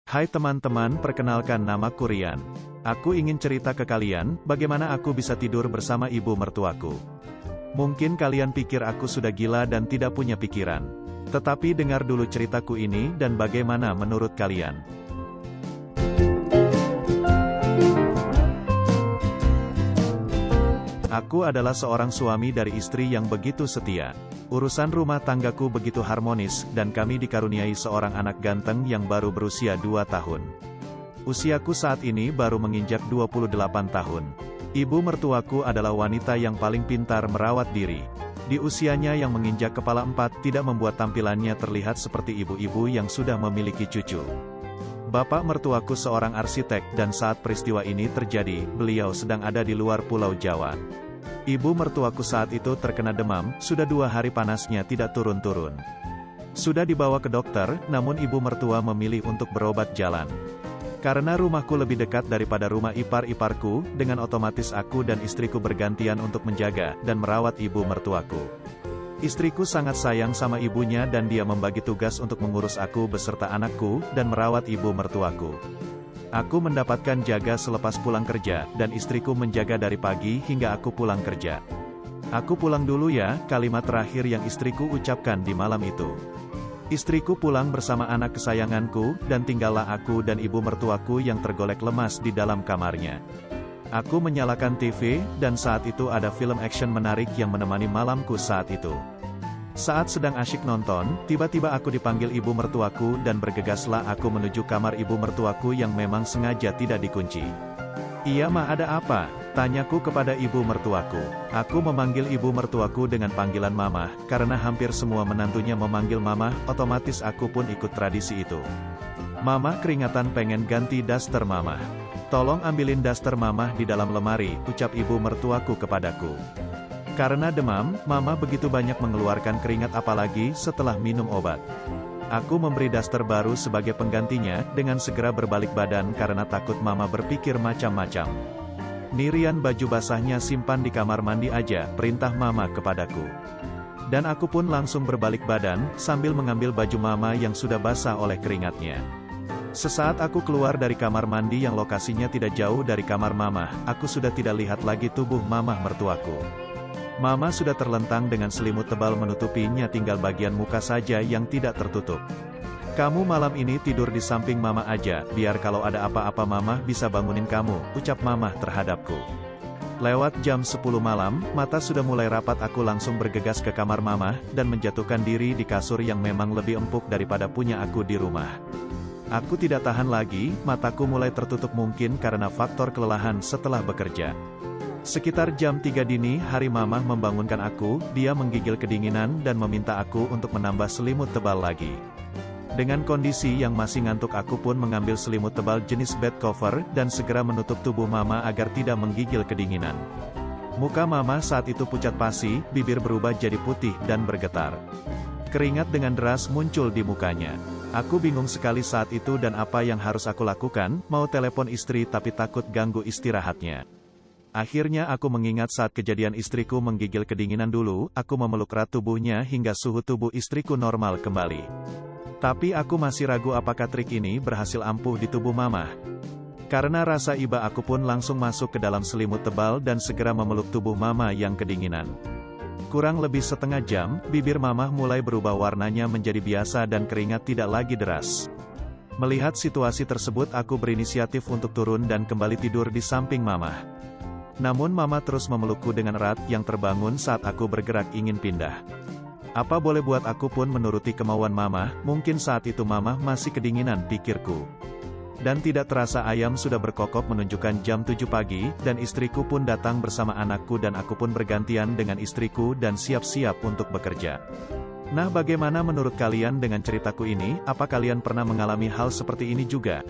Hai teman-teman, perkenalkan namaku Rian. Aku ingin cerita ke kalian, bagaimana aku bisa tidur bersama ibu mertuaku. Mungkin kalian pikir aku sudah gila dan tidak punya pikiran. Tetapi dengar dulu ceritaku ini dan bagaimana menurut kalian. Aku adalah seorang suami dari istri yang begitu setia. Urusan rumah tanggaku begitu harmonis, dan kami dikaruniai seorang anak ganteng yang baru berusia 2 tahun. Usiaku saat ini baru menginjak 28 tahun. Ibu mertuaku adalah wanita yang paling pintar merawat diri. Di usianya yang menginjak kepala 4 tidak membuat tampilannya terlihat seperti ibu-ibu yang sudah memiliki cucu. Bapak mertuaku seorang arsitek dan saat peristiwa ini terjadi, beliau sedang ada di luar Pulau Jawa. Ibu mertuaku saat itu terkena demam, sudah 2 hari panasnya tidak turun-turun. Sudah dibawa ke dokter, namun ibu mertua memilih untuk berobat jalan. Karena rumahku lebih dekat daripada rumah ipar-iparku, dengan otomatis aku dan istriku bergantian untuk menjaga dan merawat ibu mertuaku. Istriku sangat sayang sama ibunya dan dia membagi tugas untuk mengurus aku beserta anakku dan merawat ibu mertuaku. Aku mendapatkan jaga selepas pulang kerja, dan istriku menjaga dari pagi hingga aku pulang kerja. Aku pulang dulu ya, kalimat terakhir yang istriku ucapkan di malam itu. Istriku pulang bersama anak kesayanganku, dan tinggallah aku dan ibu mertuaku yang tergolek lemas di dalam kamarnya. Aku menyalakan TV, dan saat itu ada film action menarik yang menemani malamku saat itu. Saat sedang asyik nonton, tiba-tiba aku dipanggil ibu mertuaku dan bergegaslah aku menuju kamar ibu mertuaku yang memang sengaja tidak dikunci. "Iya Ma, ada apa?" tanyaku kepada ibu mertuaku. Aku memanggil ibu mertuaku dengan panggilan Mama, karena hampir semua menantunya memanggil Mama, otomatis aku pun ikut tradisi itu. "Mama keringatan pengen ganti daster Mama. Tolong ambilin daster Mama di dalam lemari," ucap ibu mertuaku kepadaku. Karena demam, Mama begitu banyak mengeluarkan keringat apalagi setelah minum obat. Aku memberi daster baru sebagai penggantinya, dengan segera berbalik badan karena takut Mama berpikir macam-macam. "Nirian, baju basahnya simpan di kamar mandi aja," perintah Mama kepadaku. Dan aku pun langsung berbalik badan, sambil mengambil baju Mama yang sudah basah oleh keringatnya. Sesaat aku keluar dari kamar mandi yang lokasinya tidak jauh dari kamar Mama, aku sudah tidak lihat lagi tubuh Mama mertuaku. Mama sudah terlentang dengan selimut tebal menutupinya, tinggal bagian muka saja yang tidak tertutup. "Kamu malam ini tidur di samping Mama aja, biar kalau ada apa-apa Mama bisa bangunin kamu," ucap Mama terhadapku. Lewat jam 10 malam, mata sudah mulai rapat, aku langsung bergegas ke kamar Mama, dan menjatuhkan diri di kasur yang memang lebih empuk daripada punya aku di rumah. Aku tidak tahan lagi, mataku mulai tertutup mungkin karena faktor kelelahan setelah bekerja. Sekitar jam 3 dini hari Mama membangunkan aku, dia menggigil kedinginan dan meminta aku untuk menambah selimut tebal lagi. Dengan kondisi yang masih ngantuk, aku pun mengambil selimut tebal jenis bed cover, dan segera menutup tubuh Mama agar tidak menggigil kedinginan. Muka Mama saat itu pucat pasi, bibir berubah jadi putih dan bergetar. Keringat dengan deras muncul di mukanya. Aku bingung sekali saat itu dan apa yang harus aku lakukan, mau telepon istri tapi takut ganggu istirahatnya. Akhirnya aku mengingat saat kejadian istriku menggigil kedinginan dulu, aku memeluk erat tubuhnya hingga suhu tubuh istriku normal kembali. Tapi aku masih ragu apakah trik ini berhasil ampuh di tubuh Mama. Karena rasa iba, aku pun langsung masuk ke dalam selimut tebal dan segera memeluk tubuh Mama yang kedinginan. Kurang lebih setengah jam, bibir Mama mulai berubah warnanya menjadi biasa dan keringat tidak lagi deras. Melihat situasi tersebut, aku berinisiatif untuk turun dan kembali tidur di samping Mama. Namun Mama terus memelukku dengan erat, yang terbangun saat aku bergerak ingin pindah. Apa boleh buat, aku pun menuruti kemauan Mama, mungkin saat itu Mama masih kedinginan, pikirku. Dan tidak terasa ayam sudah berkokok menunjukkan jam 7 pagi, dan istriku pun datang bersama anakku dan aku pun bergantian dengan istriku dan siap-siap untuk bekerja. Nah, bagaimana menurut kalian dengan ceritaku ini? Apa kalian pernah mengalami hal seperti ini juga?